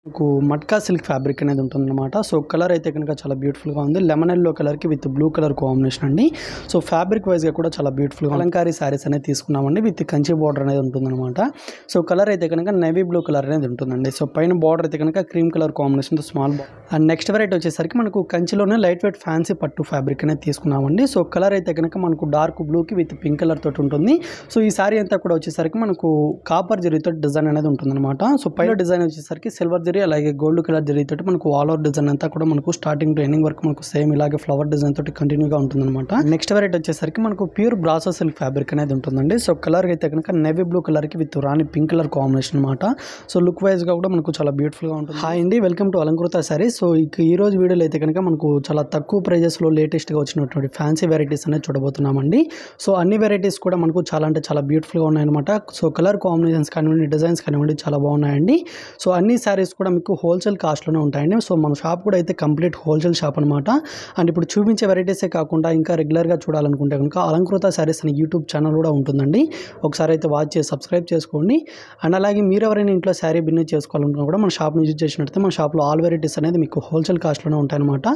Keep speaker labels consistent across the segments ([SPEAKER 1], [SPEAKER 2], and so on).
[SPEAKER 1] మీకు matka silk fabric అనేది ఉంటుందన్నమాట. సో కలర్ అయితే కనుక చాలా బ్యూటిఫుల్గా ఉంది. లెమన్ ఎల్లో కలర్కి విత్ బ్లూ కలర్ కాంబినేషన్ అండి. సో ఫ్యాబ్రిక్ వైజ్గా కూడా చాలా బ్యూటిఫుల్గా అలంకారీ శారీస్ అనేది తీసుకున్నామండి. విత్ కంచి బార్డర్ అనేది ఉంటుందన్నమాట. సో కలర్ అయితే కనుక నేవీ బ్లూ కలర్ అనేది ఉంటుందండి. సో పైన బార్డర్ అయితే కనుక క్రీమ్ కలర్ కాంబినేషన్తో స్మాల్ అండ్ నెక్స్ట్ వెరైటీ వచ్చేసరికి మనకు కంచిలోనే లైట్ వెయిట్ ఫ్యాన్సీ పట్టు ఫ్యాబ్రిక్ అనేది తీసుకున్నామండి. సో కలర్ అయితే కనుక మనకు డార్క్ బ్లూకి విత్ పింక్ కలర్ తోటి ఉంటుంది. సో ఈ శారీ అంతా కూడా వచ్చేసరికి మనకు కాపర్ జరీతో డిజైన్ అనేది ఉంటుందన్నమాట. సో పైన డిజైన్ వచ్చేసరికి సిల్వర్ జరీ అలాగే గోల్డ్ కలర్ జరీతోటి మనకు ఆల్ ఓవర్ డిజైన్ అంతా కూడా మనకు స్టార్టింగ్ టు ఎండింగ్ వరకు మనకు సేమ్ ఇలాగే ఫ్లవర్ డిజైన్ తోటి కంటిన్యూగా ఉంటుందన్నమాట. నెక్స్ట్ వెరైటీ వచ్చేసరికి మనకు ప్యూర్ బ్రాసో సిల్క్ ఫ్యాబ్రిక్ అనేది ఉంటుందండి. సో కలర్ అయితే కనుక నేవీ బ్లూ కలర్కి with rani pink colour combination అనమాట. సో లుక్ వైజ్గా కూడా మనకు చాలా బ్యూటిఫుల్గా ఉంటుంది. హాయ్ అండి, welcome to Alankrita sari. So ఈ రోజు వీడియోలో అయితే కనుక మనకు చాలా తక్కువ ప్రైజెస్లో లేటెస్ట్గా వచ్చినటువంటి ఫ్యాన్సీ వెరైటీస్ అనేది చూడబోతున్నామండి. సో అన్ని వెరైటీస్ కూడా మనకు చాలా అంటే చాలా బ్యూటిఫుల్గా ఉన్నాయన్నమాట. సో కలర్ కాంబినేషన్స్ కానివ్వండి, డిజైన్స్ కానివ్వండి చాలా బాగున్నాయండి. సో అన్ని శారీస్ కూడా మీకు హోల్సేల్ కాస్ట్లోనే ఉంటాయండి. సో మన షాప్ కూడా అయితే కంప్లీట్ హోల్సేల్ షాప్ అనమాట. అండ్ ఇప్పుడు చూపించే వెరైటీసే కాకుండా ఇంకా రెగ్యులర్గా చూడాలనుకుంటే కనుక అలంకృత శారీస్ అనే యూట్యూబ్ ఛానల్ కూడా ఉంటుందండి. ఒకసారి అయితే వాచ్ చేసి సబ్స్క్రైబ్ చేసుకోండి. అండ్ అలాగే మీరు ఎవరైనా ఇంట్లో శారీ బిజినెస్ చేసుకోవాలనుకున్నా కూడా మన షాప్ని విజిట్ చేసినట్లయితే మన షాప్లో ఆల్ వెరైటీస్ అనేది మీకు హోల్సేల్ కాస్ట్లోనే ఉంటాయన్నమాట.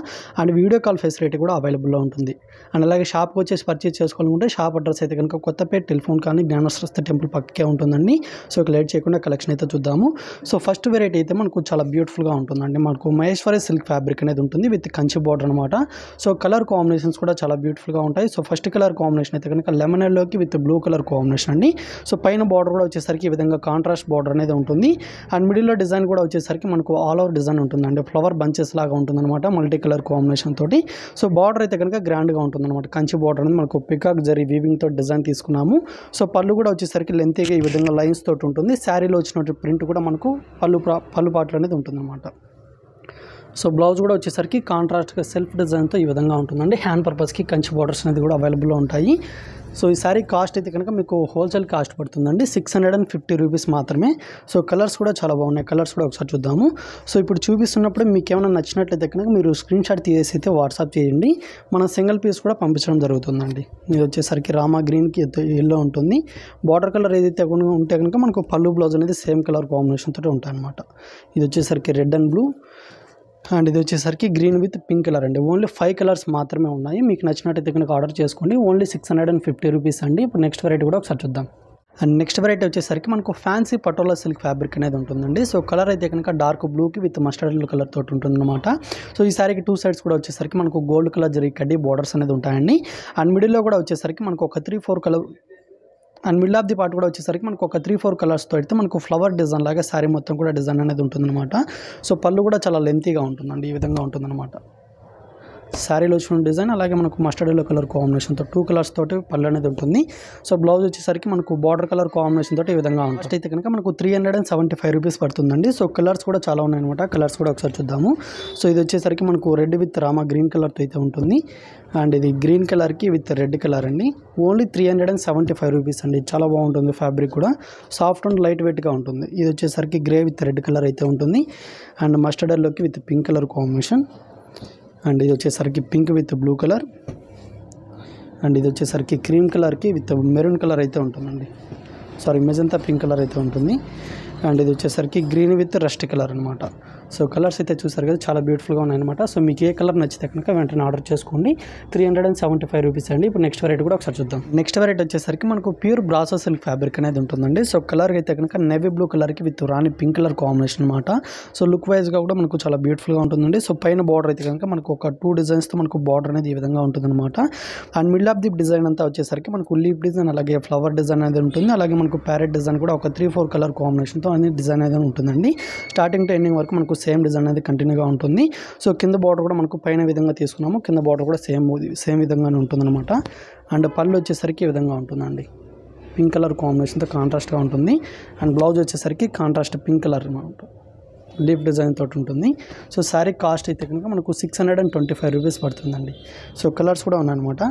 [SPEAKER 1] అండ్ వీడియో కాల్ ఫెసిలిటీ కూడా అవైలబుల్లో ఉంటుంది. అండ్ అలాగే షాప్కి వచ్చేసి పర్చేస్ చేసుకోవాలనుకుంటే షాప్ అడ్రస్ అయితే కనుక కొత్తపేట టెలిఫోన్ కానీ జ్ఞానసరస్వతి టెంపుల్ పక్కకే ఉంటుందండి. సో ఇక లేట్ చేయకుండా కలెక్షన్ అయితే చూద్దాము. సో ఫస్ట్ వెరైటీ అయితే మనకు చాలా బ్యూటిఫుల్గా ఉంటుందండి. మనకు మహేశ్వరి సిల్క్ ఫ్యాబ్రిక్ అనేది ఉంటుంది విత్ కంచి బార్డర్ అనమాట. సో కలర్ కాంబినేషన్స్ కూడా చాలా బ్యూటిఫుల్గా ఉంటాయి. సో ఫస్ట్ కలర్ కాంబినేషన్ అయితే కనుక లెమన్ ఎల్లోకి విత్ బ్లూ కలర్ కాంబినేషన్ అండి. సో పైన బార్డర్ కూడా వచ్చేసరికి ఈ విధంగా కాంట్రాస్ట్ బార్డర్ అనేది ఉంటుంది. అండ్ మిడిల్లో డిజైన్ కూడా వచ్చేసరికి మనకు ఆల్ ఓవర్ డిజైన్ ఉంటుందండి. ఫ్లవర్ బంచెస్ లాగా ఉంటుందన్నమాట మల్టీ కలర్ కాంబినేషన్ తోటి. సో బార్డర్ అయితే కనుక గ్రాండ్గా ఉంటుందన్నమాట. కంచి బార్డర్ అనేది మనకు పికాక్ జరీ వీవింగ్ తోటి డిజైన్ తీసుకున్నాము. సో పళ్ళు కూడా వచ్చేసరికి లెంతీగా ఈ విధంగా లైన్స్ తోటి ఉంటుంది. శారీలో వచ్చినటువంటి ప్రింట్ కూడా మనకు పళ్ళు పాటలు అనేది ఉంటుందన్నమాట. సో బ్లౌజ్ కూడా వచ్చేసరికి కాంట్రాస్ట్గా సెల్ఫ్ డిజైన్తో ఈ విధంగా ఉంటుందండి. హ్యాండ్ పర్పస్కి కంచి బార్డర్స్ అనేది కూడా అవైలబుల్లో ఉంటాయి. సో ఈ శారీ కాస్ట్ అయితే కనుక మీకు హోల్సేల్ కాస్ట్ పడుతుందండి 650 రూపీస్ మాత్రమే. సో కలర్స్ కూడా చాలా బాగున్నాయి. కలర్స్ కూడా ఒకసారి చూద్దాము. సో ఇప్పుడు చూపిస్తున్నప్పుడు మీకు ఏమైనా నచ్చినట్లయితే కనుక మీరు స్క్రీన్ షాట్ తీసేసి అయితే వాట్సాప్ చేయండి. మన సింగిల్ పీస్ కూడా పంపించడం జరుగుతుందండి. ఇది వచ్చేసరికి రామా గ్రీన్కి ఎల్లో ఉంటుంది. బార్డర్ కలర్ ఏదైతే ఉంటే కనుక మనకు పళ్ళు బ్లౌజ్ అనేది సేమ్ కలర్ కాంబినేషన్ తోటి ఉంటాయి అన్నమాట. ఇది వచ్చేసరికి రెడ్ అండ్ బ్లూ అండ్ ఇది వచ్చేసరికి గ్రీన్ విత్ పింక్ కలర్ అండి. ఓన్లీ 5 కలర్స్ మాత్రమే ఉన్నాయి. మీకు నచ్చినట్టయితే కనుక ఆర్డర్ చేసుకోండి. ఓన్లీ 650 రూపీస్ అండి. ఇప్పుడు నెక్స్ట్ వెరైటీ కూడా ఒకసారి చూద్దాం. అండ్ నెక్స్ట్ వెరైటీ వచ్చేసరికి మనకు ఫ్యాన్సీ పటోలా సిల్క్ ఫ్యాబ్రిక్ అనేది ఉంటుందండి. సో కలర్ అయితే కనుక డార్క్ బ్లూకి విత్ మస్టర్డ్ ఎల్లో కలర్ తోటి ఉంటుందన్నమాట. సో ఈ సారీకి 2 సైడ్స్ కూడా వచ్చేసరికి మనకు గోల్డ్ కలర్ జరీ కడ్డీ బార్డర్స్ అనేది ఉంటాయండి. అండ్ మిడిల్లో కూడా వచ్చేసరికి మనకు ఒక 3-4 colour and middle of the part కూడా వచ్చేసరికి మనకు ఒక 3-4 కలర్స్తో అయితే మనకు ఫ్లవర్ డిజైన్ లాగా శారీ మొత్తం కూడా డిజైన్ అనేది ఉంటుందన్నమాట. సో పళ్ళు కూడా చాలా లెంతీగా ఉంటుందండి. ఈ విధంగా ఉంటుందన్నమాట. శారీలో వచ్చిన డిజైన్ అలాగే మనకు మస్టర్డ్ ఎల్లో కలర్ కాంబినేషన్తో 2 కలర్స్ తోటి పళ్ళు అనేది ఉంటుంది. సో బ్లౌజ్ వచ్చేసరికి మనకు బార్డర్ కలర్ కాంబినేషన్ తోటి ఈ విధంగా ఉంటుంది. అయితే కనుక మనకు 375 రూపీస్ పడుతుందండి. సో కలర్స్ కూడా చాలా ఉన్నాయన్నమాట. కలర్స్ కూడా ఒకసారి చూద్దాము. సో ఇది వచ్చేసరికి మనకు రెడ్ విత్ రామా గ్రీన్ కలర్తో అయితే ఉంటుంది. అండ్ ఇది గ్రీన్ కలర్కి విత్ రెడ్ కలర్ అండి. ఓన్లీ 375 రూపీస్ అండి. చాలా బాగుంటుంది. ఫ్యాబ్రిక్ కూడా సాఫ్ట్ అండ్ లైట్ వెయిట్గా ఉంటుంది. ఇది వచ్చేసరికి గ్రే విత్ రెడ్ కలర్ అయితే ఉంటుంది. అండ్ మస్టర్డ్ ఎల్లోకి with pink colour combination. And ఇది వచ్చేసరికి pink with blue colour. And ఇది వచ్చేసరికి క్రీమ్ కలర్కి విత్ మెరూన్ కలర్ అయితే ఉంటుందండి. సారీ మెజంతా పింక్ కలర్ అయితే ఉంటుంది. అండ్ ఇది వచ్చేసరికి గ్రీన్ విత్ రస్ట్ కలర్ అనమాట. సో కలర్స్ అయితే చూసారు కదా, చాలా బ్యూటిఫుల్గా ఉన్నాయన్నమాట. సో మీకు ఏ కలర్ నచ్చితే కనుక వెంటనే ఆర్డర్ చేసుకోండి. 375 రూపీస్ అండి. ఇప్పుడు నెక్స్ట్ వెరైటీ కూడా ఒకసారి చూద్దాం. నెక్స్ట్ వెరైటీ వచ్చేసరికి మనకు ప్యూర్ బ్రాసో సిల్క్ ఫ్యాబ్రిక్ అనేది ఉంటుందండి. సో కలర్ అయితే కనుక నేవీ బ్లూ కలర్కి with rani pink colour combination అనమాట. సో లుక్ వైజ్గా కూడా మనకు చాలా బ్యూటిఫుల్గా ఉంటుందండి. సో పైన బార్డర్ అయితే కనుక మనకు ఒక 2 డిజైన్స్తో మనకు బార్డర్ అనేది ఈ విధంగా ఉంటుందన్నమాట. And middle of the design అంతా వచ్చేసరికి మనకు లీఫ్ డిజైన్ అలాగే ఫ్లవర్ డిజైన్ అనేది ఉంటుంది. అలాగే మనకు ప్యారెట్ డిజైన్ కూడా ఒక 3-4 కలర్ కాంబినేషన్తో అనేది డిజైన్ అనేది ఉంటుందండి. స్టార్టింగ్ టు ఎండింగ్ వరకు మనకు సేమ్ డిజైన్ అనేది కంటిన్యూగా ఉంటుంది. సో కింద బార్డర్ కూడా మనకు పైన విధంగా తీసుకున్నాము. కింద బార్డర్ కూడా సేమ్ విధంగానే ఉంటుందన్నమాట. అండ్ పళ్ళు వచ్చేసరికి ఈ విధంగా ఉంటుందండి. పింక్ కలర్ కాంబినేషన్తో కాంట్రాస్ట్గా ఉంటుంది. అండ్ బ్లౌజ్ వచ్చేసరికి కాంట్రాస్ట్ పింక్ కలర్ అనమాట. లీఫ్ డిజైన్ తోటి ఉంటుంది. సో శారీ కాస్ట్ అయితే కనుక మనకు 625 రూపీస్ పడుతుందండి. సో కలర్స్ కూడా ఉన్నాయన్నమాట.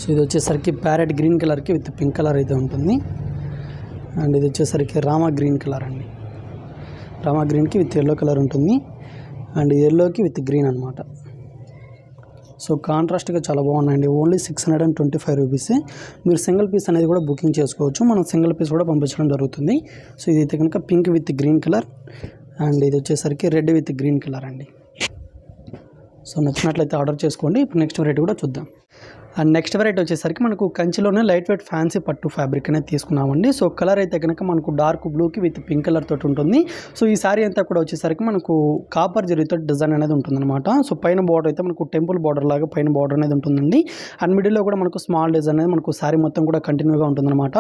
[SPEAKER 1] సో ఇది వచ్చేసరికి ప్యారెట్ గ్రీన్ కలర్కి విత్ పింక్ కలర్ అయితే ఉంటుంది. అండ్ ఇది వచ్చేసరికి రామా గ్రీన్ కలర్ అండి. రామా గ్రీన్కి విత్ ఎల్లో కలర్ ఉంటుంది. అండ్ ఎల్లోకి విత్ గ్రీన్ అనమాట. సో కాంట్రాస్ట్గా చాలా బాగున్నాయండి. ఓన్లీ 625 రూపీసే. మీరు సింగిల్ పీస్ అనేది కూడా బుకింగ్ చేసుకోవచ్చు. మనం సింగిల్ పీస్ కూడా పంపించడం జరుగుతుంది. సో ఇదైతే కనుక pink with green colour. And ఇది వచ్చేసరికి రెడ్ విత్ గ్రీన్ కలర్ అండి. సో నచ్చినట్లయితే ఆర్డర్ చేసుకోండి. ఇప్పుడు నెక్స్ట్ వెరైటీ కూడా చూద్దాం. అండ్ నెక్స్ట్ వెరైటీ వచ్చేసరికి మనకు కంచిలోనే లైట్ వెయిట్ ఫ్యాన్సీ పట్టు ఫ్యాబ్రిక్ అనేది తీసుకున్నామండి. సో కలర్ అయితే కనుక మనకు డార్క్ బ్లూకి విత్ పింక్ కలర్ తోటి ఉంటుంది. సో ఈ సారీ అంతా కూడా వచ్చేసరికి మనకు కాపర్ జరీతో డిజైన్ అనేది ఉంటుందన్నమాట. సో పైన బార్డర్ అయితే మనకు టెంపుల్ బార్డర్ లాగా పైన బార్డర్ అనేది ఉంటుందండి. అండ్ మిడిల్లో కూడా మనకు స్మాల్ డిజైన్ అనేది మనకు సారీ మొత్తం కూడా కంటిన్యూగా ఉంటుందన్నమాట.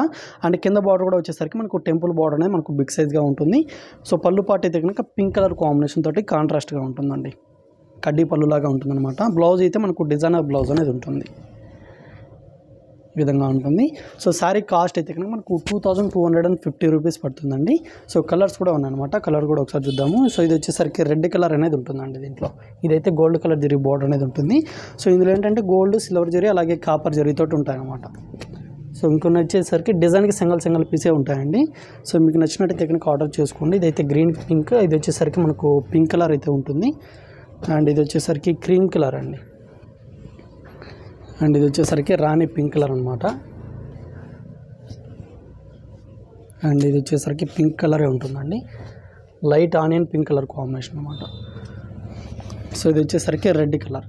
[SPEAKER 1] అండ్ కింద బార్డర్ కూడా వచ్చేసరికి మనకు టెంపుల్ బార్డర్ అనేది మనకు బిగ్ సైజ్గా ఉంటుంది. సో పళ్ళు పాటు అయితే కనుక పింక్ కలర్ కాంబినేషన్ తోటి కాంట్రాస్ట్గా ఉంటుందండి. కడ్డీ పళ్ళులాగా ఉంటుందన్నమాట. బ్లౌజ్ అయితే మనకు డిజైనర్ బ్లౌజ్ అనేది ఉంటుంది, ఈ విధంగా ఉంటుంది. సో శారీ కాస్ట్ అయితే కనుక మనకు 2250 రూపీస్ పడుతుందండి. సో కలర్స్ కూడా ఉన్నాయన్నమాట. కలర్ కూడా ఒకసారి చూద్దాము. సో ఇది వచ్చేసరికి రెడ్ కలర్ అనేది ఉంటుందండి. దీంట్లో ఇదైతే గోల్డ్ కలర్ జరీ బార్డర్ అనేది ఉంటుంది. సో ఇందులో ఏంటంటే గోల్డ్, సిల్వర్ జరీ అలాగే కాపర్ జరీతో ఉంటాయన్నమాట. సో ఇంకొన్ని వచ్చేసరికి డిజైన్కి సింగల్ పీసే ఉంటాయండి. సో మీకు నచ్చినట్టయితే కనుక ఆర్డర్ చేసుకోండి. ఇదైతే గ్రీన్ పింక్, ఇది వచ్చేసరికి మనకు పింక్ కలర్ అయితే ఉంటుంది. అండ్ ఇది వచ్చేసరికి క్రీమ్ కలర్ అండి. అండ్ ఇది వచ్చేసరికి రాణి పింక్ కలర్ అనమాట. అండ్ ఇది వచ్చేసరికి పింక్ కలరే ఉంటుందండి. Light onion pink colour combination అనమాట. సో ఇది వచ్చేసరికి రెడ్ కలర్.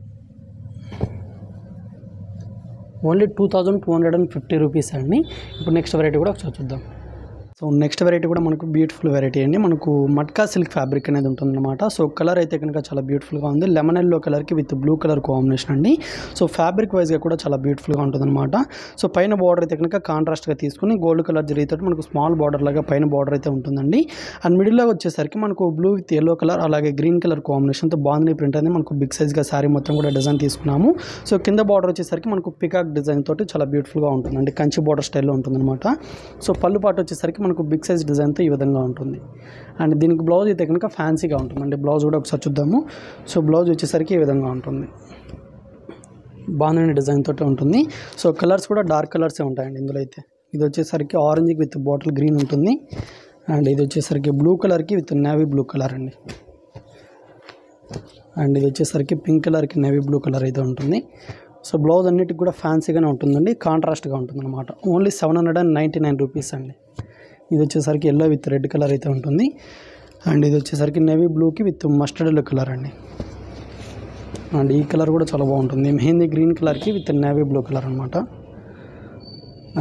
[SPEAKER 1] ఓన్లీ 2250 రూపీస్ అండి. ఇప్పుడు నెక్స్ట్ వెరైటీ కూడా ఒకసారి చూద్దాం. సో నెక్స్ట్ వెరైటీ కూడా మనకు బ్యూటిఫుల్ వెరైటీ అండి. మనకు మట్కా సిల్క్ ఫ్యాబ్రిక్ అనేది ఉంటుందన్నమాట. సో కలర్ అయితే కనుక చాలా బ్యూటిఫుల్గా ఉంది. లెమన్ ఎల్లో కలర్కి విత్ బ్లూ కలర్ కాంబినేషన్ అండి. సో ఫ్యాబ్రిక్ వైజ్గా కూడా చాలా బ్యూటిఫుల్గా ఉంటుందన్నమాట. సో పైన బార్డర్ అయితే కనుక కాంట్రాస్ట్గా తీసుకుని గోల్డ్ కలర్ జరీతో మనకు స్మాల్ బార్డర్ లాగా పైన బార్డర్ అయితే ఉంటుందండి. అండ్ మిడిల్లో వచ్చేసరికి మనకు బ్లూ విత్ ఎల్లో కలర్ అలాగే గ్రీన్ కలర్ కాంబినేషన్తో బాందిని ప్రింట్ అనేది మనకు బిగ్ సైజ్గా శారీ మొత్తం కూడా డిజైన్ తీసుకున్నాము. సో కింద బార్డర్ వచ్చేసరికి మనకు పికాక్ డిజైన్ తోటి చాలా బ్యూటిఫుల్గా ఉంటుందండి. కంచి బార్డర్ స్టైల్లో ఉంటుందన్నమాట. సో పళ్ళు పాటు వచ్చేసరికి మనకు బిగ్ సైజ్ డిజైన్తో ఈ విధంగా ఉంటుంది. అండ్ దీనికి బ్లౌజ్ అయితే కనుక ఫ్యాన్సీగా ఉంటుందండి. బ్లౌజ్ కూడా ఒకసారి చూద్దాము. సో బ్లౌజ్ వచ్చేసరికి ఈ విధంగా ఉంటుంది. బాగుంది డిజైన్ తోటి ఉంటుంది. సో కలర్స్ కూడా డార్క్ కలర్సే ఉంటాయండి ఇందులో అయితే. ఇది వచ్చేసరికి ఆరెంజ్ విత్ బాటిల్ గ్రీన్ ఉంటుంది. అండ్ ఇది వచ్చేసరికి బ్లూ కలర్కి విత్ నేవీ బ్లూ కలర్ అండి. అండ్ ఇది వచ్చేసరికి పింక్ కలర్కి నేవీ బ్లూ కలర్ అయితే ఉంటుంది. సో బ్లౌజ్ అన్నిటికి కూడా ఫ్యాన్సీగానే ఉంటుందండి, కాంట్రాస్ట్గా ఉంటుందన్నమాట. ఓన్లీ 799 రూపీస్ అండి. ఇది వచ్చేసరికి ఎల్లో విత్ రెడ్ కలర్ అయితే ఉంటుంది. అండ్ ఇది వచ్చేసరికి నేవీ బ్లూకి విత్ మస్టర్డ్ ఎల్లో కలర్ అండి. అండ్ ఈ కలర్ కూడా చాలా బాగుంటుంది. మెహందీ గ్రీన్ కలర్కి విత్ నేవీ బ్లూ కలర్ అనమాట.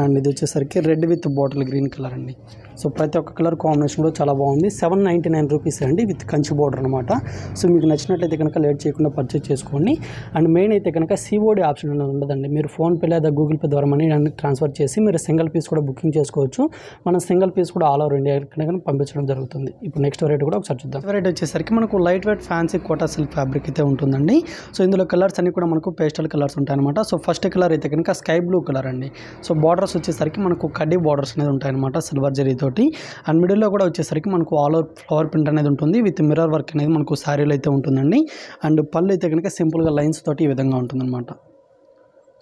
[SPEAKER 1] అండ్ ఇది వచ్చేసరికి red with bottle green colour అండి. సో ప్రతి ఒక్క కలర్ కాంబినేషన్ కూడా చాలా బాగుంది. 799 రూపీస్ అండి విత్ కంచి బార్డర్ అనమాట. సో మీకు నచ్చినట్లయితే కనుక లేట్ చేయకుండా పర్చేజ్ చేసుకోండి. అండ్ మెయిన్ అయితే కనుక సిఓడి ఆప్షన్ అనేది ఉండదండి. మీరు ఫోన్పే లేదా గూగుల్ పే ద్వారా మనీ ట్రాన్స్ఫర్ చేసి మీరు సింగిల్ పీస్ కూడా బుకింగ్ చేసుకోవచ్చు. మన సింగిల్ పీస్ కూడా ఆల్ ఓవర్ ఇండియా కనుక పంపించడం జరుగుతుంది. ఇప్పుడు నెక్స్ట్ వెరైటీ కూడా ఒకసారి చూద్దాం. వెరైటీ వచ్చేసరికి మనకు light weight fancy Kota silk fabric అయితే ఉంటుందండి. సో ఇందులో కలర్స్ అన్ని కూడా మనకు పేస్టల్ కలర్స్ ఉంటాయన్నమాట. సో ఫస్ట్ కలర్ అయితే కనుక స్కై బ్లూ కలర్ అండి. సో బార్డర్స్ వచ్చేసరికి మనకు కడ్డీ బార్డర్స్ అనేది ఉంటాయన్నమాట సిల్వర్ జరీ తోటి. అండ్ మిడిల్లో కూడా వచ్చేసరికి మనకు ఆల్ ఓవర్ ఫ్లవర్ ప్రింట్ అనేది ఉంటుంది విత్ మిర్రర్ వర్క్ అనేది మనకు శారీలో అయితే ఉంటుందండి. అండ్ పళ్ళు అయితే కనుక సింపుల్గా లైన్స్ తోటి ఈ విధంగా ఉంటుందన్నమాట.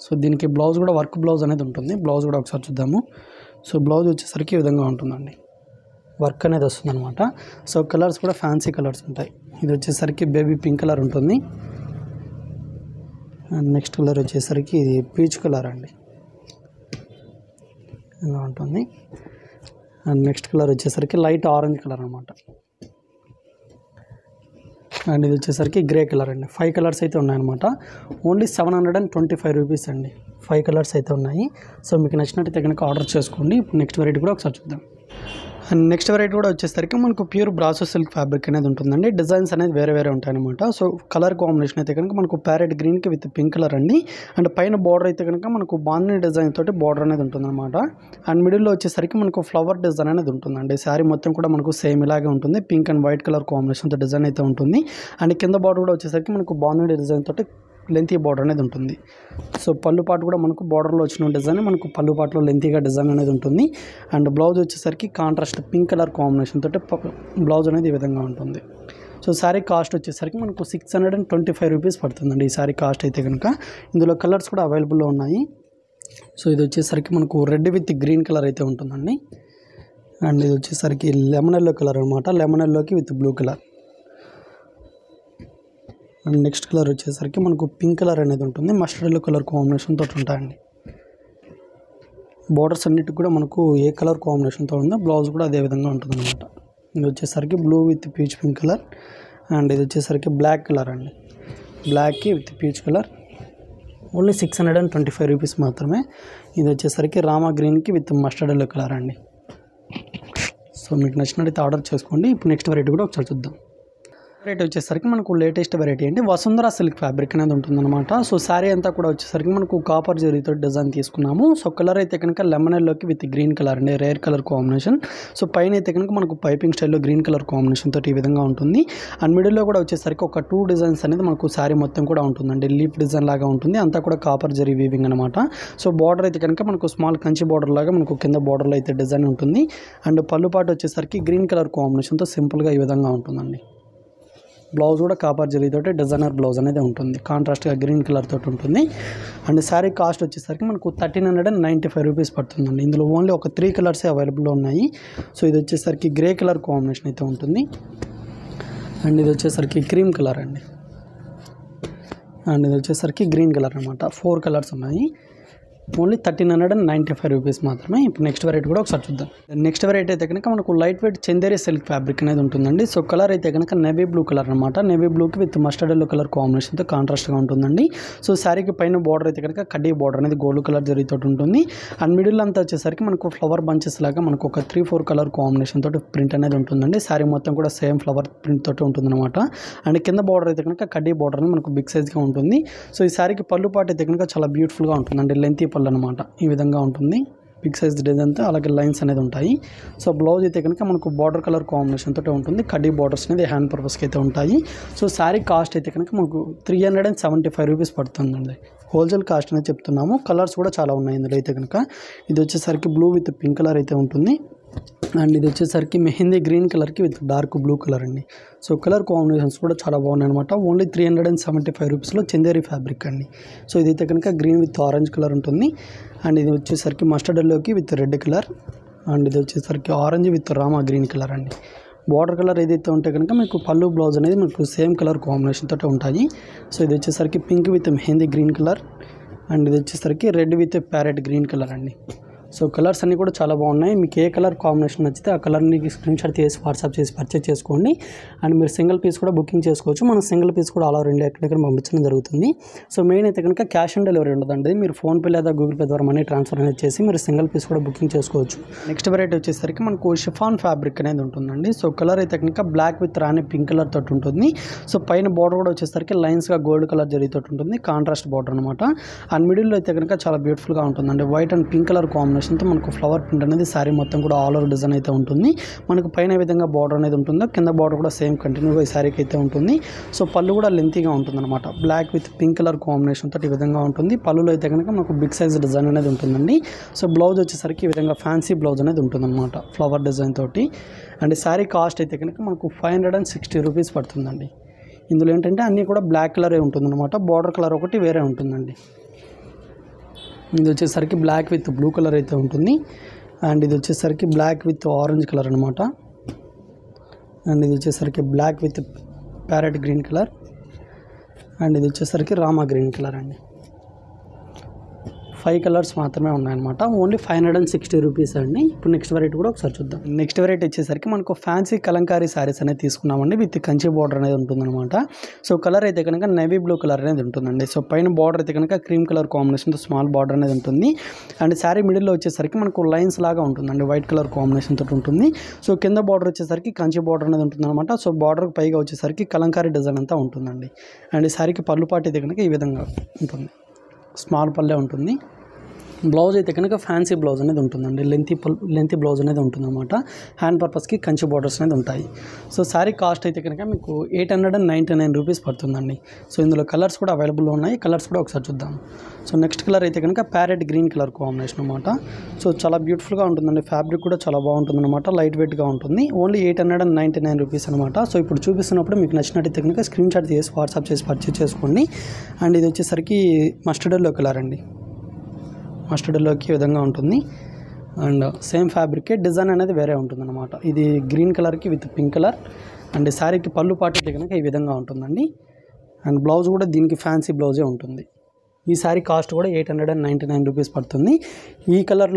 [SPEAKER 1] సో దీనికి బ్లౌజ్ కూడా వర్క్ బ్లౌజ్ అనేది ఉంటుంది. బ్లౌజ్ కూడా ఒకసారి చూద్దాము. సో బ్లౌజ్ వచ్చేసరికి ఈ విధంగా ఉంటుందండి, వర్క్ అనేది వస్తుంది అనమాట. సో కలర్స్ కూడా ఫ్యాన్సీ కలర్స్ ఉంటాయి. ఇది వచ్చేసరికి బేబీ పింక్ కలర్ ఉంటుంది. అండ్ నెక్స్ట్ కలర్ వచ్చేసరికి ఇది పీచ్ కలర్ అండి, ఇలా ఉంటుంది. అండ్ నెక్స్ట్ కలర్ వచ్చేసరికి లైట్ ఆరెంజ్ కలర్ అనమాట. అండ్ ఇది వచ్చేసరికి గ్రే కలర్ అండి. 5 కలర్స్ అయితే ఉన్నాయన్నమాట. ఓన్లీ 725 రూపీస్ అండి. 5 కలర్స్ అయితే ఉన్నాయి. సో మీకు నచ్చినట్టయితే కనుక ఆర్డర్ చేసుకోండి. ఇప్పుడు నెక్స్ట్ వెరైటీ కూడా ఒకసారి చూద్దాం. అండ్ నెక్స్ట్ వెరైటీ కూడా వచ్చేసరికి మనకు ప్యూర్ బ్రాసో సిల్క్ ఫ్యాబ్రిక్ అనేది ఉంటుందండి. డిజైన్స్ అనేది వేరే ఉంటాయన్నమాట. సో కలర్ కాంబినేషన్ అయితే కనుక మనకు ప్యారెట్ గ్రీన్కి విత్ పింక్ కలర్ అండి. అండ్ పైన బార్డర్ అయితే కనుక మనకు బాందిని డిజైన్ తోటి బార్డర్ అనేది ఉంటుందన్నమాట. అండ్ మిడిల్లో వచ్చేసరికి మనకు ఫ్లవర్ డిజైన్ అనేది ఉంటుందండి. శారీ మొత్తం కూడా మనకు సేమ్ ఇలాగే ఉంటుంది. పింక్ అండ్ వైట్ కలర్ కాంబినేషన్తో డిజైన్ అయితే ఉంటుంది. అండ్ కింద బార్డర్ కూడా వచ్చేసరికి మనకు బాందిని డిజైన్ తోటి లెంతీ బార్డర్ అనేది ఉంటుంది. సో పళ్ళు పాటు కూడా మనకు బార్డర్లో వచ్చిన డిజైన్ మనకు పళ్ళు పాటులో లెంతీగా డిజైన్ అనేది ఉంటుంది. అండ్ బ్లౌజ్ వచ్చేసరికి కాంట్రాస్ట్ పింక్ కలర్ కాంబినేషన్ తోటి బ్లౌజ్ అనేది ఈ విధంగా ఉంటుంది. సో శారీ కాస్ట్ వచ్చేసరికి మనకు 625 రూపీస్ పడుతుందండి ఈ శారీ కాస్ట్ అయితే కనుక. ఇందులో కలర్స్ కూడా అవైలబుల్లో ఉన్నాయి. సో ఇది వచ్చేసరికి మనకు రెడ్ విత్ గ్రీన్ కలర్ అయితే ఉంటుందండి. అండ్ ఇది వచ్చేసరికి లెమన్ ఎల్లో కలర్ అనమాట. లెమన్ ఎల్లోకి with blue colour. And next colour వచ్చేసరికి మనకు పింక్ కలర్ అనేది ఉంటుంది. మస్టర్డ్ ఎల్లో కలర్ కాంబినేషన్ తోటి ఉంటాయండి. బోర్డర్స్ అన్నిటికి కూడా మనకు ఏ కలర్ కాంబినేషన్తో ఉందో బ్లౌజ్ కూడా అదే విధంగా ఉంటుందన్నమాట. ఇది వచ్చేసరికి blue with peach pink colour. And ఇది వచ్చేసరికి బ్లాక్ కలర్ అండి, బ్లాక్కి with peach colour. Only 625 rupees మాత్రమే. ఇది వచ్చేసరికి రామా గ్రీన్కి విత్ మస్టర్డ్ ఎల్లో కలర్ అండి. సో మీకు నచ్చినట్టయితే ఆర్డర్ చేసుకోండి. ఇప్పుడు నెక్స్ట్ వెరైటీ కూడా ఒకసారి చూద్దాం. వెరైటీ వచ్చేసరికి మనకు లేటెస్ట్ వెరైటీ అంటే వసుంధర సిల్క్ ఫ్యాబ్రిక్ అనేది ఉంటుందన్నమాట. సో శారీ అంతా కూడా వచ్చేసరికి మనకు కాపర్ జరీతో డిజైన్ తీసుకున్నాము. సో కలర్ అయితే కనుక లెమన్ ఎల్లోకి విత్ గ్రీన్ కలర్ అండి, రేర్ కలర్ కాంబినేషన్. సో పైన అయితే కనుక మనకు పైపింగ్ స్టైల్లో గ్రీన్ కలర్ కాంబినేషన్ తోటి ఈ విధంగా ఉంటుంది. అండ్ మిడిల్లో కూడా వచ్చేసరికి ఒక 2 డిజైన్స్ అనేది మనకు శారీ మొత్తం కూడా ఉంటుందండి. లీఫ్ డిజైన్ లాగా ఉంటుంది, అంతా కూడా కాపర్ జరీ వీవింగ్ అనమాట. సో బార్డర్ అయితే కనుక మనకు స్మాల్ కంచి బార్డర్ లాగా మనకు కింద బార్డర్లో అయితే డిజైన్ ఉంటుంది. అండ్ పళ్ళు పాటు వచ్చేసరికి గ్రీన్ కలర్ కాంబినేషన్తో సింపుల్గా ఈ విధంగా ఉంటుందండి. బ్లౌజ్ కూడా కాపర్ జరీతోటి డిజైనర్ బ్లౌజ్ అనేది ఉంటుంది, కాంట్రాస్ట్గా గ్రీన్ కలర్ తోటి ఉంటుంది. అండ్ శారీ కాస్ట్ వచ్చేసరికి మనకు 1395 రూపీస్ పడుతుందండి. ఇందులో ఓన్లీ ఒక 3 కలర్సే అవైలబుల్లో ఉన్నాయి. సో ఇది వచ్చేసరికి గ్రే కలర్ కాంబినేషన్ అయితే ఉంటుంది. అండ్ ఇది వచ్చేసరికి క్రీమ్ కలర్ అండి. అండ్ ఇది వచ్చేసరికి గ్రీన్ కలర్ అనమాట. 4 కలర్స్ ఉన్నాయి. ఓన్లీ 1395 రూపీస్ మాత్రమే. ఇప్పుడు నెక్స్ట్ వెరైటీ కూడా ఒకసారి చూద్దాం. నెక్స్ట్ వెరైటీ అయితే కనుక మనకు light wait Chanderi silk fabric అనేది ఉంటుందండి. సో కలర్ అయితే కనుక నేవీ బ్లూ కలర్ అనమాట. నేవీ బ్లూకి విత్ మస్టర్డ్ ఎల్లో కలర్ కాంబినేషన్తో కాంట్రాస్ట్గా ఉంటుందండి. సో శారీకి పైన బార్డర్ అయితే కనుక కడ్డీ బార్డర్ అనేది గోల్డ్ కలర్ జరీతో ఉంటుంది. అండ్ మిడిల్ అంతా వచ్చేసరికి మనకు ఫ్లవర్ బంచెస్ లాగా మనకు ఒక 3-4 కలర్ కాంబినేషన్ తోటి ప్రింట్ అనేది ఉంటుందండి. శారీ మొత్తం కూడా సేమ్ ఫ్లవర్ ప్రింట్ తోటి ఉంటుందన్నమాట. అండ్ కింద బార్డర్ అయితే కనుక కడ్డీ బార్డర్ అనేది మనకు బిగ్ సైజ్గా ఉంటుంది. సో ఈ శారీకి పళ్ళు పాటు అయితే కనుక చాలా బ్యూటిఫుల్గా ఉంటుందండి, లెంతీ పళ్ళు అనమాట. ఈ విధంగా ఉంటుంది, బిగ్ సైజ్ డిజైన్తో, అలాగే లైన్స్ అనేది ఉంటాయి. సో బ్లౌజ్ అయితే కనుక మనకు బార్డర్ కలర్ కాంబినేషన్ తోటి ఉంటుంది. కడ్డీ బార్డర్స్ అనేది హ్యాండ్ పర్పస్కి అయితే ఉంటాయి. సో శారీ కాస్ట్ అయితే కనుక మనకు 375 రూపీస్ పడుతుందండి. హోల్సేల్ కాస్ట్ అనేది చెప్తున్నాము. కలర్స్ కూడా చాలా ఉన్నాయి ఇందులో అయితే కనుక. ఇది వచ్చేసరికి బ్లూ విత్ పింక్ కలర్ అయితే ఉంటుంది. అండ్ ఇది వచ్చేసరికి మెహందీ గ్రీన్ కలర్కి విత్ డార్క్ బ్లూ కలర్ అండి. సో కలర్ కాంబినేషన్స్ కూడా చాలా బాగున్నాయి అనమాట. ఓన్లీ 375 రూపీస్లో చందేరి ఫ్యాబ్రిక్ అండి. సో ఇదైతే కనుక గ్రీన్ విత్ ఆరెంజ్ కలర్ ఉంటుంది. అండ్ ఇది వచ్చేసరికి మస్టర్డ్ ఎల్లోకి విత్ రెడ్ కలర్. అండ్ ఇది వచ్చేసరికి orange with Rama green colour అండి. బార్డర్ కలర్ ఏదైతే ఉంటే కనుక మీకు పళ్ళు బ్లౌజ్ అనేది మీకు సేమ్ కలర్ కాంబినేషన్ తోటి ఉంటాయి. సో ఇది వచ్చేసరికి pink with mehndi green colour. And ఇది వచ్చేసరికి red with parrot green colour అండి. సో కలర్స్ అన్నీ కూడా చాలా బాగున్నాయి. మీకు ఏ కలర్ కాంబినేషన్ నచ్చితే ఆ కలర్ని స్క్రీన్ షాట్ తీసి వాట్సాప్ చేసి పర్చేస్ చేసుకోండి. అండ్ మీరు సింగిల్ పీస్ కూడా బుకింగ్ చేసుకోవచ్చు. మనం సింగిల్ పీస్ కూడా ఆల్ ఓవర్ ఇండియా ఎక్కడెక్కడ పంపించడం జరుగుతుంది. సో మెయిన్ అయితే కనుక క్యాష్ ఆన్ డెలివరీ ఉండదండి. మీరు ఫోన్పే లేదా గూగుల్ పే ద్వారా మనీ ట్రాన్స్ఫర్ అనేది చేసి మీరు సింగిల్ పీస్ కూడా బుకింగ్ చేసుకోవచ్చు. నెక్స్ట్ వెరైటీ వచ్చేసరికి మనకు షిఫాన్ ఫ్యాబ్రిక్ అనేది ఉంటుందండి. సో కలర్ అయితే కనుక black with rani pink colour తోటి ఉంటుంది. సో పైన బార్డర్ కూడా వచ్చేసరికి లైన్స్గా గోల్డ్ కలర్ జరీతో ఉంటుంది, కాంట్రాస్ట్ బార్డర్ అనమాట. అండ్ మిడిల్లో అయితే కనుక చాలా బ్యూటిఫుల్గా ఉంటుందండి. వైట్ అండ్ పింక్ కలర్ కాంబినేషన్తో మనకు ఫ్లవర్ ప్రింట్ అనేది శారీ మొత్తం కూడా ఆల్ ఓవర్ డిజైన్ అయితే ఉంటుంది. మనకు పైన విధంగా బార్డర్ అనేది ఉంటుందో కింద బార్డర్ కూడా సేమ్ కంటిన్యూగా ఈ శారీకి అయితే ఉంటుంది. సో పళ్ళు కూడా లెంతీగా ఉంటుందన్నమాట. Black with pink colour combination తోటి ఈ విధంగా ఉంటుంది. పళ్ళులో అయితే కనుక మనకు బిగ్ సైజ్ డిజైన్ అనేది ఉంటుందండి. సో బ్లౌజ్ వచ్చేసరికి ఈ విధంగా ఫ్యాన్సీ బ్లౌజ్ అనేది ఉంటుందన్నమాట ఫ్లవర్ డిజైన్ తోటి. అండ్ శారీ కాస్ట్ అయితే కనుక మనకు 560 రూపీస్ పడుతుందండి. ఇందులో ఏంటంటే అన్నీ కూడా బ్లాక్ కలరే ఉంటుందన్నమాట. బార్డర్ కలర్ ఒకటి వేరే ఉంటుందండి. ఇది వచ్చేసరికి బ్లాక్ విత్ బ్లూ కలర్ అయితే ఉంటుంది. అండ్ ఇది వచ్చేసరికి బ్లాక్ విత్ ఆరెంజ్ కలర్ అనమాట. అండ్ ఇది వచ్చేసరికి black with parrot green colour. And ఇది వచ్చేసరికి రామా గ్రీన్ కలర్ అండి. 5 కలర్స్ మాత్రమే ఉన్నాయన్నమాట. ఓన్లీ 560 రూపీస్ అండి. ఇప్పుడు నెక్స్ట్ వెరైటీ కూడా ఒకసారి చూద్దాం. నెక్స్ట్ వెరైటీ వచ్చేసరికి మనకు ఫ్యాన్సీ కలంకారీ శారీస్ అనేది తీసుకున్నామండి. విత్ కంచి బార్డర్ అనేది ఉంటుందన్నమాట. సో కలర్ అయితే కనుక నేవీ బ్లూ కలర్ అనేది ఉంటుందండి. సో పైన బార్డర్ అయితే కనుక క్రీమ్ కలర్ కాంబినేషన్తో స్మాల్ బార్డర్ అనేది ఉంటుంది. అండ్ శారీ మిడిల్లో వచ్చేసరికి మనకు లైన్స్ లాగా ఉంటుందండి, వైట్ కలర్ కాంబినేషన్ తోటి ఉంటుంది. సో కింద బార్డర్ వచ్చేసరికి కంచి బార్డర్ అనేది ఉంటుందన్నమాట. సో బార్డర్కి పైగా వచ్చేసరికి కలంకారీ డిజైన్ అంతా ఉంటుందండి. అండ్ ఈ శారీకి పళ్ళు పాటు అయితే కనుక ఈ విధంగా ఉంటుంది, స్మాల్ పల్లె ఉంటుంది. బ్లౌజ్ అయితే కనుక ఫ్యాన్సీ బ్లౌజ్ అనేది ఉంటుందండి, లెంతీ బ్లౌజ్ అనేది ఉంటుందన్నమాట. హ్యాండ్ పర్పస్కి కంచి బార్డర్స్ అనేది ఉంటాయి. సో శారీ కాస్ట్ అయితే కనుక మీకు 899 రూపీస్ పడుతుందండి. సో ఇందులో కలర్స్ కూడా అవైలబుల్లో ఉన్నాయి. కలర్స్ కూడా ఒకసారి చూద్దాం. సో నెక్స్ట్ కలర్ అయితే కనుక ప్యారెట్ గ్రీన్ కలర్ కాంబినేషన్ అనమాట. సో చాలా బ్యూటిఫుల్గా ఉంటుందండి. ఫ్యాబ్రిక్ కూడా చాలా బాగుంటుంది అనమాట, లైట్ వెయిట్గా ఉంటుంది. ఓన్లీ 899 రూపీస్ అనమాట. సో ఇప్పుడు చూపిస్తున్నప్పుడు మీకు నచ్చినట్టయితే కనుక స్క్రీన్ షాట్ చేసి వాట్సాప్ చేసి పర్చేస్ చేసుకోండి. అండ్ ఇది వచ్చేసరికి మస్టర్డ్ ఎల్లో కలర్ అండి. మస్టర్డ్ ఎల్లోకి ఈ విధంగా ఉంటుంది. అండ్ సేమ్ ఫ్యాబ్రికే డిజైన్ అనేది వేరే ఉంటుందన్నమాట. ఇది గ్రీన్ కలర్కి విత్ పింక్ కలర్. అండ్ శారీకి పళ్ళు పాటు అయితే కనుక ఈ విధంగా ఉంటుందండి. అండ్ బ్లౌజ్ కూడా దీనికి ఫ్యాన్సీ బ్లౌజే ఉంటుంది. ఈ శారీ కాస్ట్ కూడా 899 రూపీస్ పడుతుంది. ఈ కలర్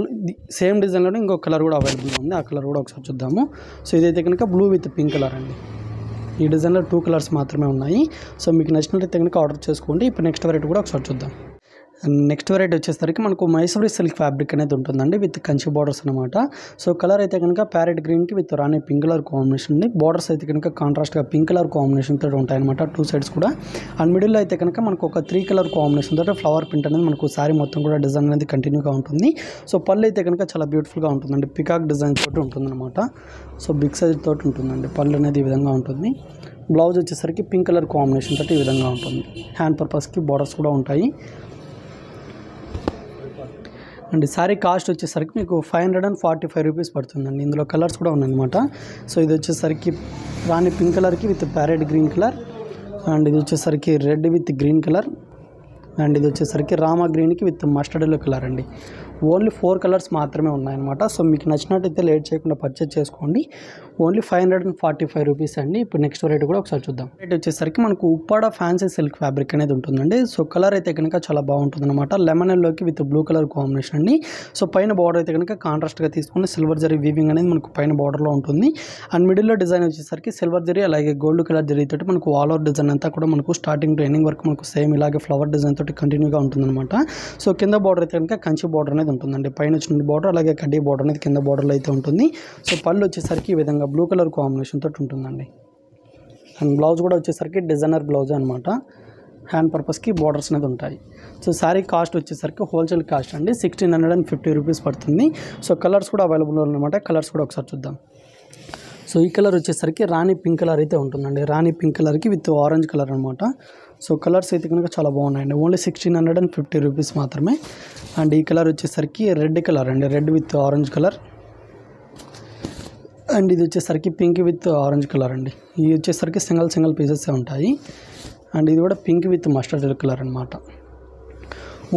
[SPEAKER 1] సేమ్ డిజైన్లోనే ఇంకో కలర్ కూడా అవైలబుల్గా ఉంది. ఆ కలర్ కూడా ఒకసారి చూద్దాము. సో ఇదైతే కనుక బ్లూ విత్ పింక్ కలర్ అండి. ఈ డిజైన్లో 2 కలర్స్ మాత్రమే ఉన్నాయి. సో మీకు నచ్చినట్లయితే కనుక ఆర్డర్ చేసుకోండి. ఇప్పుడు నెక్స్ట్ వెరైటీ కూడా ఒకసారి చూద్దాం. నెక్స్ట్ వెరైటీ వచ్చేసరికి మనకు మైసూరి సిల్క్ ఫ్యాబ్రిక్ అనేది ఉంటుందండి విత్ కంచి బార్డర్స్ అనమాట. సో కలర్ అయితే కనుక ప్యారెట్ గ్రీన్కి with rani pink colour combination ఉంది. బార్డర్స్ అయితే కనుక కాంట్రాస్ట్గా పింక్ కలర్ కాంబినేషన్ తోటి ఉంటాయన్నమాట 2 సైడ్స్ కూడా. అండ్ మిడిల్లో అయితే కనుక మనకు ఒక 3 కలర్ కాంబినేషన్ తోటి ఫ్లవర్ ప్రింట్ అనేది మనకు శారీ మొత్తం కూడా డిజైన్ అనేది కంటిన్యూగా ఉంటుంది. సో పళ్ళు అయితే కనుక చాలా బ్యూటిఫుల్గా ఉంటుందండి. పికాక్ డిజైన్ తోటి ఉంటుందన్నమాట. సో బిగ్ సైజ్ తోటి ఉంటుందండి. పళ్ళు అనేది ఈ విధంగా ఉంటుంది. బ్లౌజ్ వచ్చేసరికి పింక్ కలర్ కాంబినేషన్ తోటి ఈ విధంగా ఉంటుంది. హ్యాండ్ పర్పస్కి బార్డర్స్ కూడా ఉంటాయి. అండ్ శారీ కాస్ట్ వచ్చేసరికి మీకు 545 రూపీస్ పడుతుందండి. ఇందులో కలర్స్ కూడా ఉన్నాయన్నమాట. సో ఇది వచ్చేసరికి రాణి పింక్ కలర్కి with parrot green colour, and ఇది వచ్చేసరికి red with green colour, and ఇది వచ్చేసరికి రామా గ్రీన్కి విత్ మస్టర్డ్ ఎల్లో కలర్ అండి. ఓన్లీ 4 కలర్స్ మాత్రమే ఉన్నాయన్నమాట. సో మీకు నచ్చినట్టయితే లేట్ చేయకుండా పర్చేజ్ చేసుకోండి. ఓన్లీ 545 రూపీస్ అండి. ఇప్పుడు నెక్స్ట్ వెరైటీ కూడా ఒకసారి చూద్దాం. రేట్ వచ్చేసరికి మనకు ఉప్పాడ ఫ్యాన్సీ సిల్క్ ఫ్యాబ్రిక్ అనేది ఉంటుందండి. సో కలర్ అయితే కనుక చాలా బాగుంటుంది అనమాట. లెమన్ ఎల్లోకి విత్ బ్లూ కలర్ కాంబినేషన్ అండి. సో పైన బార్డర్ అయితే కనుక కాంట్రాస్ట్గా తీసుకుని సిల్వర్ జరీ వీవింగ్ అనేది మనకు పైన బార్డర్లో ఉంటుంది. అండ్ మిడిల్లో డిజైన్ వచ్చేసరికి సిల్వర్ జరీ అలాగే గోల్డ్ కలర్ జరీ తోటి మనకు ఆల్ ఓవర్ డిజైన్ అంతా కూడా మనకు స్టార్టింగ్ టు ఎండింగ్ వరకు మనకు సేమ్ ఇలాగే ఫ్లవర్ డిజైన్ తోటి కంటిన్యూగా ఉంటుందన్నమాట. సో కింద బార్డర్ అయితే కనుక కంచి బార్డర్ అనేది ఉంటుందండి. పైన వచ్చిన బార్డర్ అలాగే కడ్డీ బార్డర్ అనేది కింద బార్డర్లో అయితే ఉంటుంది. సో పళ్ళు వచ్చేసరికి ఈ విధంగా బ్లూ కలర్ కాంబినేషన్ తోటి ఉంటుందండి. అండ్ బ్లౌజ్ కూడా వచ్చేసరికి డిజైనర్ బ్లౌజ్ అనమాట. హ్యాండ్ పర్పస్కి బార్డర్స్ అనేది ఉంటాయి. సో శారీ కాస్ట్ వచ్చేసరికి హోల్సేల్ కాస్ట్ అండి 1650 రూపీస్ పడుతుంది. సో కలర్స్ కూడా అవైలబుల్ అనమాట. కలర్స్ కూడా ఒకసారి చూద్దాం. సో ఈ కలర్ వచ్చేసరికి రాణి పింక్ కలర్ అయితే ఉంటుందండి. రాణి పింక్ కలర్కి విత్ ఆరెంజ్ కలర్ అనమాట. సో కలర్స్ అయితే కనుక చాలా బాగున్నాయండి. ఓన్లీ 1650 రూపీస్ మాత్రమే. అండ్ ఈ కలర్ వచ్చేసరికి రెడ్ కలర్ అండి. Red with orange colour, and ఇది వచ్చేసరికి పింక్ విత్ ఆరెంజ్ కలర్ అండి. ఇది వచ్చేసరికి సింగిల్ పీసెస్ ఉంటాయి. అండ్ ఇది కూడా పింక్ విత్ మస్టర్డ్ కలర్ అనమాట.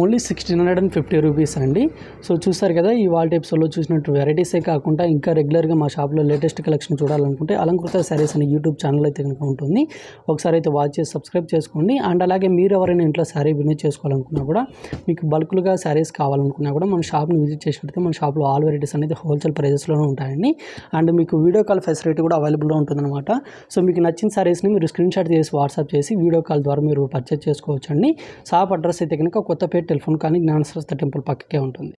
[SPEAKER 1] ఓన్లీ 1650 రూపీస్ అండి. సో చూస్తారు కదా, ఈ వాల్ టైప్స్లో చూసినట్టు వెరైటీసే కాకుండా ఇంకా రెగ్యులర్గా మా షాప్లో లేటెస్ట్ కలెక్షన్ చూడాలనుకుంటే అలంకృత శారీస్ అనే యూట్యూబ్ ఛానల్ అయితే కనుక ఉంటుంది. ఒకసారి అయితే వాచ్ చేసి సబ్స్క్రైబ్ చేసుకోండి. అండ్ అలాగే మీరు ఎవరైనా ఇంట్లో శారీ బిజినెస్ చేసుకోవాలనుకున్నా కూడా, మీకు బల్క్లుగా శారీస్ కావాలనుకున్నా కూడా మన షాప్ని విజిట్ చేసినట్లయితే మన షాప్లో ఆల్ వెరైటీస్ అనేది హోల్సేల్ ప్రైజెస్లోనే ఉంటాయండి. అండ్ మీకు వీడియో కాల్ ఫెసిలిటీ కూడా అవైలబుల్గా ఉంటుందన్నమాట. సో మీకు నచ్చిన శారీస్ని మీరు స్క్రీన్ షాట్ చేసి వాట్సాప్ చేసి వీడియో కాల్ ద్వారా మీరు పర్చేజ్ చేసుకోవచ్చండి. షాప్ అడ్రస్ అయితే కనుక కొత్తపేట టెలిఫోన్ కానీ జ్ఞానసరస్వతి టెంపుల్ పక్కకే ఉంటుంది.